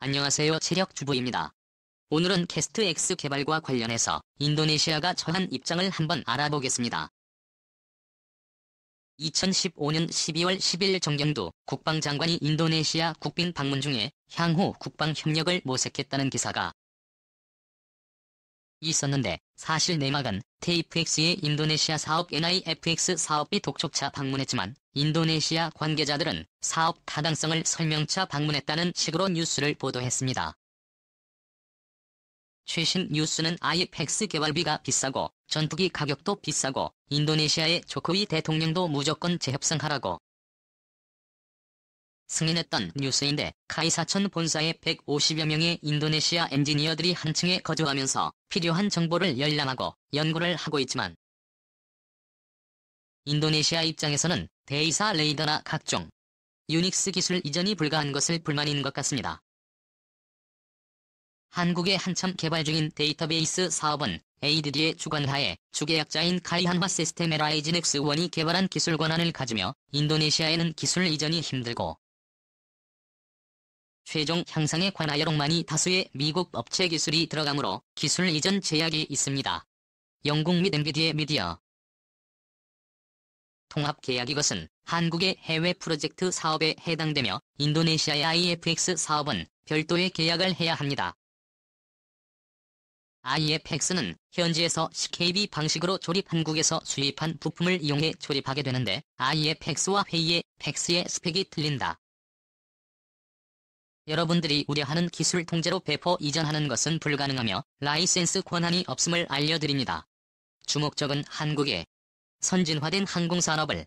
안녕하세요. 체력주부입니다. 오늘은 캐스트-X 개발과 관련해서 인도네시아가 처한 입장을 한번 알아보겠습니다. 2015년 12월 10일 정경두 국방장관이 인도네시아 국빈 방문 중에 향후 국방 협력을 모색했다는 기사가 있었는데, 사실 내막은 테이프X의 인도네시아 사업 NIFX 사업비 독촉차 방문했지만 인도네시아 관계자들은 사업 타당성을 설명차 방문했다는 식으로 뉴스를 보도했습니다. 최신 뉴스는 IFX 개발비가 비싸고 전투기 가격도 비싸고 인도네시아의 조코위 대통령도 무조건 재협상하라고 승인했던 뉴스인데, 카이사천 본사에 150여 명의 인도네시아 엔지니어들이 한 층에 거주하면서 필요한 정보를 열람하고 연구를 하고 있지만 인도네시아 입장에서는 대의사 레이더나 각종 유닉스 기술 이전이 불가한 것을 불만인 것 같습니다. 한국에 한참 개발 중인 데이터베이스 사업은 ADD의 주관하에 주계약자인 카이한화 시스템 LIG 넥스1이 개발한 기술 권한을 가지며 인도네시아에는 기술 이전이 힘들고 최종 향상에 관하여 많이 다수의 미국 업체 기술이 들어가므로 기술 이전 제약이 있습니다. 영국 및 엔비디아 미디어 통합 계약. 이것은 한국의 해외 프로젝트 사업에 해당되며 인도네시아의 IFX 사업은 별도의 계약을 해야 합니다. IFX는 현지에서 CKB 방식으로 한국에서 수입한 부품을 이용해 조립하게 되는데, IFX와 회의의 팩스의 스펙이 틀린다. 여러분들이 우려하는 기술 통제로 배포 이전하는 것은 불가능하며 라이센스 권한이 없음을 알려드립니다. 주목적은 한국의 선진화된 항공산업을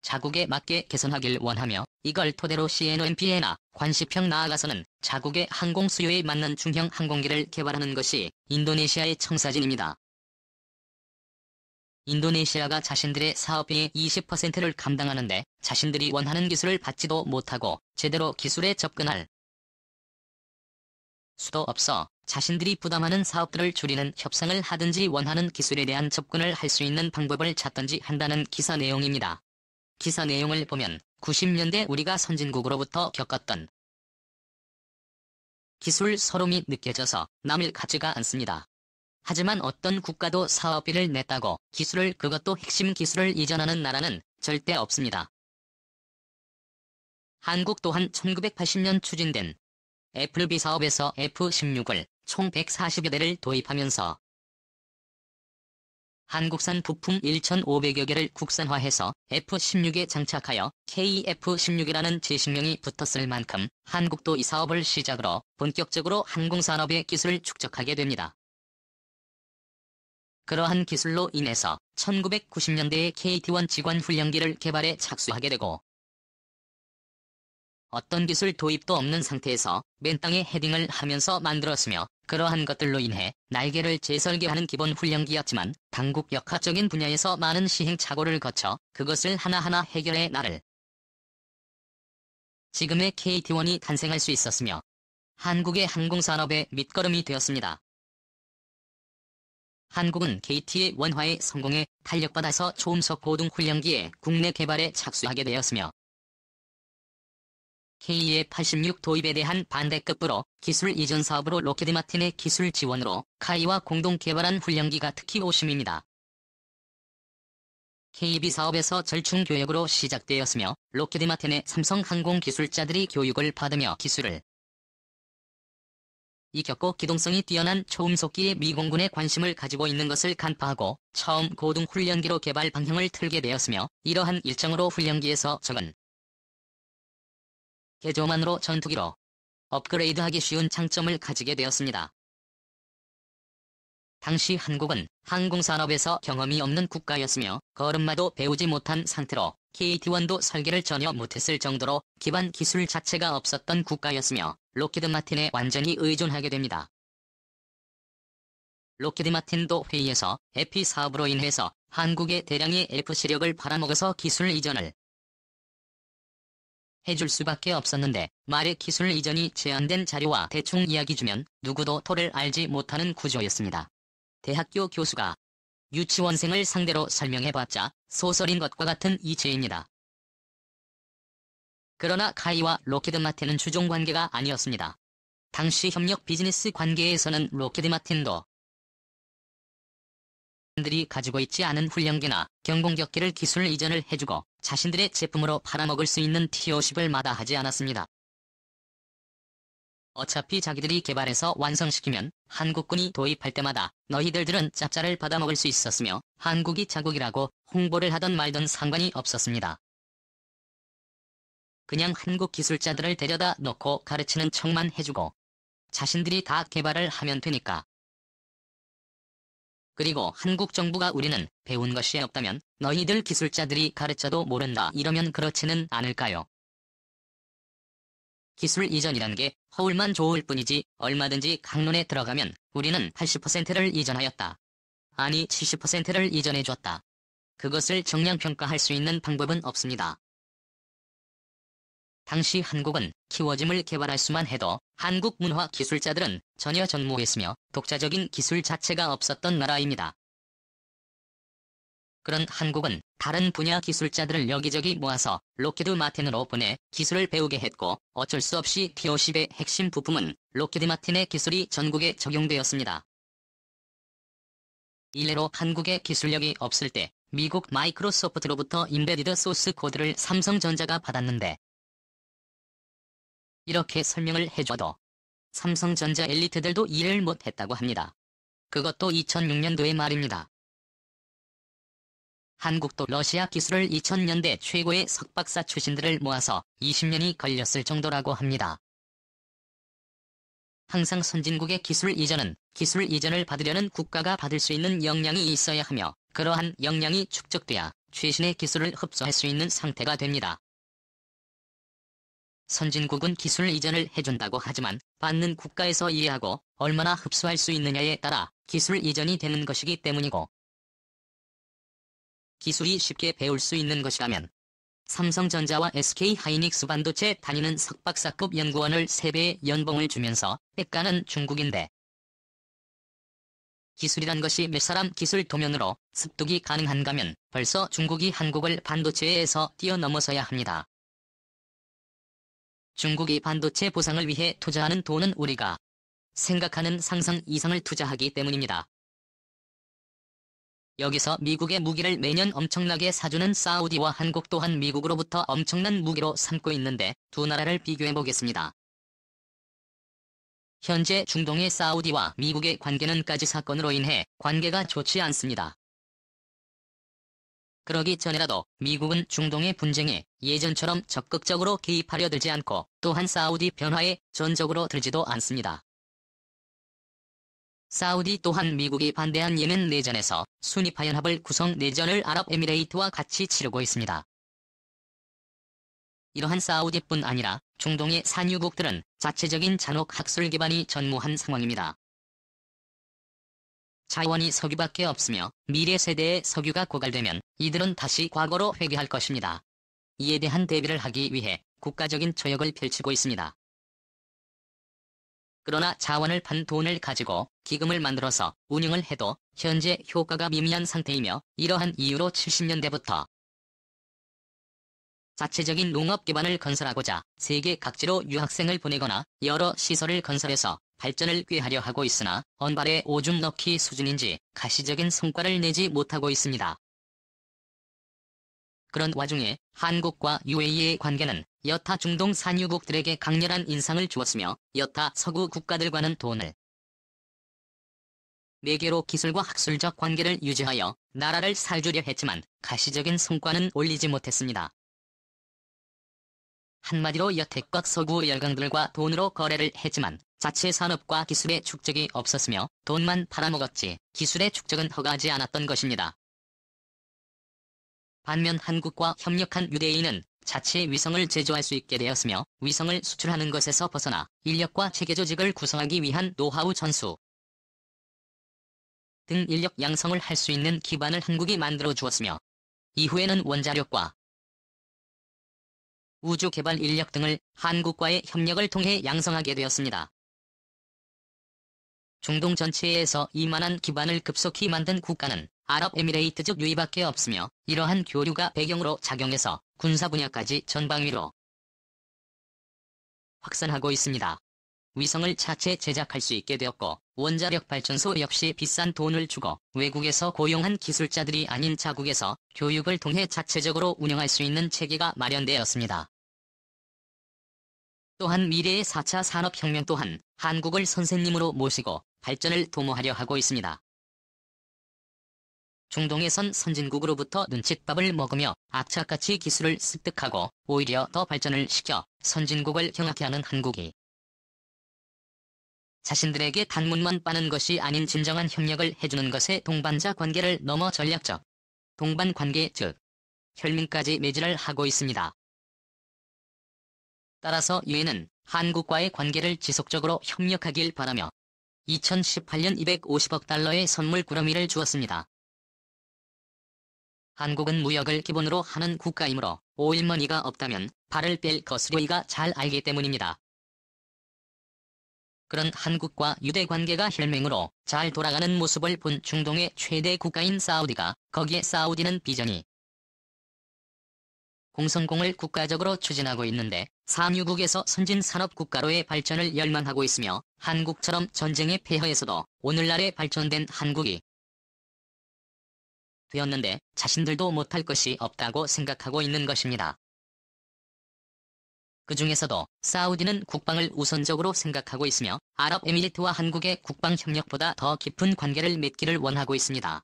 자국에 맞게 개선하길 원하며, 이걸 토대로 CNOMP나 관시평 나아가서는 자국의 항공 수요에 맞는 중형 항공기를 개발하는 것이 인도네시아의 청사진입니다. 인도네시아가 자신들의 사업비의 20%를 감당하는데 자신들이 원하는 기술을 받지도 못하고 제대로 기술에 접근할 수도 없어 자신들이 부담하는 사업들을 줄이는 협상을 하든지 원하는 기술에 대한 접근을 할 수 있는 방법을 찾든지 한다는 기사 내용입니다. 기사 내용을 보면 90년대 우리가 선진국으로부터 겪었던 기술 서름이 느껴져서 남일 같지가 않습니다. 하지만 어떤 국가도 사업비를 냈다고 기술을, 그것도 핵심 기술을 이전하는 나라는 절대 없습니다. 한국 또한 1980년 추진된 애플비 사업에서 F-16을 총 140여 대를 도입하면서 한국산 부품 1,500여 개를 국산화해서 F-16에 장착하여 KF-16이라는 제식명이 붙었을 만큼 한국도 이 사업을 시작으로 본격적으로 항공산업의 기술을 축적하게 됩니다. 그러한 기술로 인해서 1990년대에 KT-1 직원 훈련기를 개발에 착수하게 되고, 어떤 기술 도입도 없는 상태에서 맨 땅에 헤딩을 하면서 만들었으며, 그러한 것들로 인해 날개를 재설계하는 기본 훈련기였지만 당국 역학적인 분야에서 많은 시행착오를 거쳐 그것을 하나하나 해결해 나를 지금의 KT-1이 탄생할 수 있었으며 한국의 항공산업의 밑거름이 되었습니다. 한국은 KT의 원화의 성공에 탄력받아서 초음속 고등 훈련기의 국내 개발에 착수하게 되었으며, K의 86 도입에 대한 반대급부로 기술 이전 사업으로 록히드 마틴의 기술 지원으로 카이와 공동 개발한 훈련기가 특히 오심입니다. KB 사업에서 절충 교역으로 시작되었으며 록히드 마틴의 삼성 항공 기술자들이 교육을 받으며 기술을 익혔고 기동성이 뛰어난 초음속기에 미공군의 관심을 가지고 있는 것을 간파하고 처음 고등 훈련기로 개발 방향을 틀게 되었으며, 이러한 일정으로 훈련기에서 적은 개조만으로 전투기로 업그레이드하기 쉬운 장점을 가지게 되었습니다. 당시 한국은 항공산업에서 경험이 없는 국가였으며 걸음마도 배우지 못한 상태로 KT-1도 설계를 전혀 못했을 정도로 기반 기술 자체가 없었던 국가였으며 록히드 마틴에 완전히 의존하게 됩니다. 록히드 마틴도 회의에서 에피 사업으로 인해서 한국의 대량의 F 시력을 팔아먹어서 기술 이전을 해줄 수밖에 없었는데, 말의 기술 이전이 제한된 자료와 대충 이야기 주면 누구도 토를 알지 못하는 구조였습니다. 대학교 교수가 유치원생을 상대로 설명해봤자 소설인 것과 같은 이치입니다. 그러나 카이와 로키드 마틴은 주종 관계가 아니었습니다. 당시 협력 비즈니스 관계에서는 로키드 마틴도 들이 가지고 있지 않은 훈련기나 경공격기를 기술 이전을 해주고 자신들의 제품으로 팔아먹을 수 있는 T-50을 마다하지 않았습니다. 어차피 자기들이 개발해서 완성시키면 한국군이 도입할 때마다 너희들은 짭짤을 받아먹을 수 있었으며 한국이 자국이라고 홍보를 하던 말던 상관이 없었습니다. 그냥 한국 기술자들을 데려다 놓고 가르치는 척만 해주고 자신들이 다 개발을 하면 되니까. 그리고 한국 정부가 우리는 배운 것이 없다면 너희들 기술자들이 가르쳐도 모른다 이러면 그렇지는 않을까요? 기술 이전이란 게 허울만 좋을 뿐이지 얼마든지 강론에 들어가면 우리는 80%를 이전하였다. 아니 70%를 이전해줬다. 그것을 정량평가할 수 있는 방법은 없습니다. 당시 한국은 키워짐을 개발할 수만 해도 한국 문화 기술자들은 전혀 전무했으며 독자적인 기술 자체가 없었던 나라입니다. 그런 한국은 다른 분야 기술자들을 여기저기 모아서 로키드 마틴으로 보내 기술을 배우게 했고 어쩔 수 없이 T-50의 핵심 부품은 로키드 마틴의 기술이 전국에 적용되었습니다. 일례로 한국의 기술력이 없을 때 미국 마이크로소프트로부터 임베디드 소스 코드를 삼성전자가 받았는데 이렇게 설명을 해줘도 삼성전자 엘리트들도 이해를 못했다고 합니다. 그것도 2006년도의 말입니다. 한국도 러시아 기술을 2000년대 최고의 석박사 출신들을 모아서 20년이 걸렸을 정도라고 합니다. 항상 선진국의 기술 이전은 기술 이전을 받으려는 국가가 받을 수 있는 역량이 있어야 하며 그러한 역량이 축적돼야 최신의 기술을 흡수할 수 있는 상태가 됩니다. 선진국은 기술 이전을 해준다고 하지만 받는 국가에서 이해하고 얼마나 흡수할 수 있느냐에 따라 기술 이전이 되는 것이기 때문이고 기술이 쉽게 배울 수 있는 것이라면 삼성전자와 SK하이닉스 반도체 다니는 석박사급 연구원을 3배의 연봉을 주면서 빽가는 중국인데 기술이란 것이 몇 사람 기술 도면으로 습득이 가능한가면 벌써 중국이 한국을 반도체에서 뛰어넘어서야 합니다. 중국이 반도체 보상을 위해 투자하는 돈은 우리가 생각하는 상상 이상을 투자하기 때문입니다. 여기서 미국의 무기를 매년 엄청나게 사주는 사우디와 한국 또한 미국으로부터 엄청난 무기로 삼고 있는데 두 나라를 비교해보겠습니다. 현재 중동의 사우디와 미국의 관계는 가지 사건으로 인해 관계가 좋지 않습니다. 그러기 전에라도 미국은 중동의 분쟁에 예전처럼 적극적으로 개입하려 들지 않고 또한 사우디 변화에 전적으로 들지도 않습니다. 사우디 또한 미국이 반대한 예멘 내전에서 순위파연합을 구성 내전을 아랍에미레이트와 같이 치르고 있습니다. 이러한 사우디뿐 아니라 중동의 산유국들은 자체적인 잔혹 학술 기반이 전무한 상황입니다. 자원이 석유밖에 없으며 미래 세대의 석유가 고갈되면 이들은 다시 과거로 회귀할 것입니다. 이에 대한 대비를 하기 위해 국가적인 조력을 펼치고 있습니다. 그러나 자원을 판 돈을 가지고 기금을 만들어서 운영을 해도 현재 효과가 미미한 상태이며 이러한 이유로 70년대부터 자체적인 농업 기반을 건설하고자 세계 각지로 유학생을 보내거나 여러 시설을 건설해서 발전을 꾀하려 하고 있으나 언발에 오줌 넣기 수준인지 가시적인 성과를 내지 못하고 있습니다. 그런 와중에 한국과 UAE의 관계는 여타 중동 산유국들에게 강렬한 인상을 주었으며 여타 서구 국가들과는 돈을 매개로 기술과 학술적 관계를 유지하여 나라를 살주려 했지만 가시적인 성과는 올리지 못했습니다. 한마디로 여태껏 서구 열강들과 돈으로 거래를 했지만 자체 산업과 기술의 축적이 없었으며 돈만 팔아먹었지 기술의 축적은 허가하지 않았던 것입니다. 반면 한국과 협력한 UAE는 자체 위성을 제조할 수 있게 되었으며 위성을 수출하는 것에서 벗어나 인력과 체계조직을 구성하기 위한 노하우 전수 등 인력 양성을 할 수 있는 기반을 한국이 만들어 주었으며 이후에는 원자력과 우주 개발 인력 등을 한국과의 협력을 통해 양성하게 되었습니다. 중동 전체에서 이만한 기반을 급속히 만든 국가는 아랍에미레이트족 UAE밖에 없으며 이러한 교류가 배경으로 작용해서 군사 분야까지 전방위로 확산하고 있습니다. 위성을 자체 제작할 수 있게 되었고 원자력 발전소 역시 비싼 돈을 주고 외국에서 고용한 기술자들이 아닌 자국에서 교육을 통해 자체적으로 운영할 수 있는 체계가 마련되었습니다. 또한 미래의 4차 산업혁명 또한 한국을 선생님으로 모시고 발전을 도모하려 하고 있습니다. 중동에선 선진국으로부터 눈칫밥을 먹으며 악착같이 기술을 습득하고 오히려 더 발전을 시켜 선진국을 경악해 하는 한국이 자신들에게 단문만 빠는 것이 아닌 진정한 협력을 해주는 것에 동반자 관계를 넘어 전략적 동반 관계 즉 혈민까지 매질을 하고 있습니다. 따라서 유엔은 한국과의 관계를 지속적으로 협력하길 바라며 2018년 250억 달러의 선물 꾸러미를 주었습니다. 한국은 무역을 기본으로 하는 국가이므로 오일머니가 없다면 발을 뺄 것으로이가 잘 알기 때문입니다. 그런 한국과 유대 관계가 혈맹으로 잘 돌아가는 모습을 본 중동의 최대 국가인 사우디가 거기에 사우디는 비전이 공성공을 국가적으로 추진하고 있는데 산유국에서 선진산업국가로의 발전을 열망하고 있으며 한국처럼 전쟁의 폐허에서도 오늘날에 발전된 한국이 되었는데 자신들도 못할 것이 없다고 생각하고 있는 것입니다. 그 중에서도 사우디는 국방을 우선적으로 생각하고 있으며 아랍에미리트와 한국의 국방 협력보다 더 깊은 관계를 맺기를 원하고 있습니다.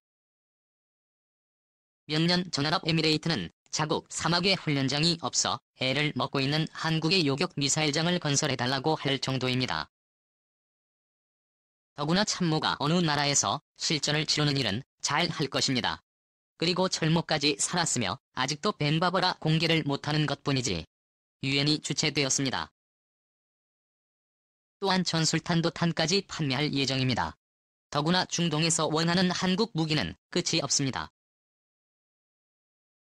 몇 년 전 아랍에미레이트는 자국 사막에 훈련장이 없어 애를 먹고 있는 한국의 요격 미사일장을 건설해달라고 할 정도입니다. 더구나 참모가 어느 나라에서 실전을 치르는 일은 잘 할 것입니다. 그리고 철모까지 살았으며 아직도 벤바버라 공개를 못하는 것뿐이지. 유엔이 주최되었습니다. 또한 전술탄도 탄까지 판매할 예정입니다. 더구나 중동에서 원하는 한국 무기는 끝이 없습니다.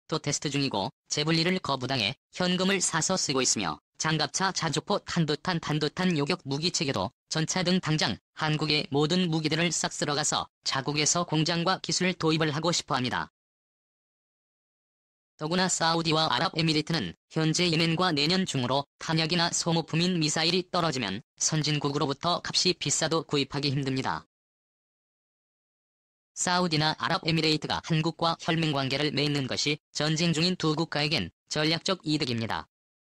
또 테스트 중이고 재분리를 거부당해 현금을 사서 쓰고 있으며 장갑차 자주포 탄도탄 단도탄 요격 무기체계도 전차 등 당장 한국의 모든 무기들을 싹 쓸어가서 자국에서 공장과 기술 도입을 하고 싶어합니다. 더구나 사우디와 아랍에미리트는 현재 예멘과 내년 중으로 탄약이나 소모품인 미사일이 떨어지면 선진국으로부터 값이 비싸도 구입하기 힘듭니다. 사우디나 아랍에미레이트가 한국과 혈맹관계를 맺는 것이 전쟁 중인 두 국가에겐 전략적 이득입니다.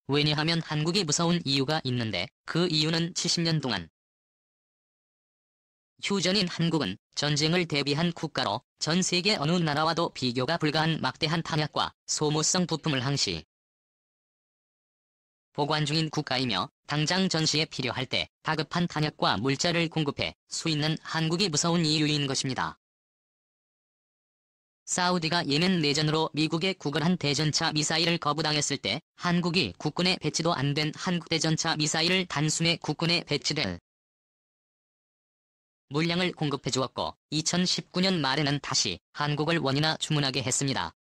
왜냐하면 한국이 무서운 이유가 있는데 그 이유는 70년 동안 휴전인 한국은 전쟁을 대비한 국가로 전 세계 어느 나라와도 비교가 불가한 막대한 탄약과 소모성 부품을 항시 보관 중인 국가이며 당장 전시에 필요할 때 다급한 탄약과 물자를 공급해 수 있는 한국이 무서운 이유인 것입니다. 사우디가 예멘 내전으로 미국에 구걸한 대전차 미사일을 거부당했을 때 한국이 국군에 배치도 안 된 한국 대전차 미사일을 단숨에 국군에 배치될 물량을 공급해 주었고 2019년 말에는 다시 한국을 원이나 주문하게 했습니다.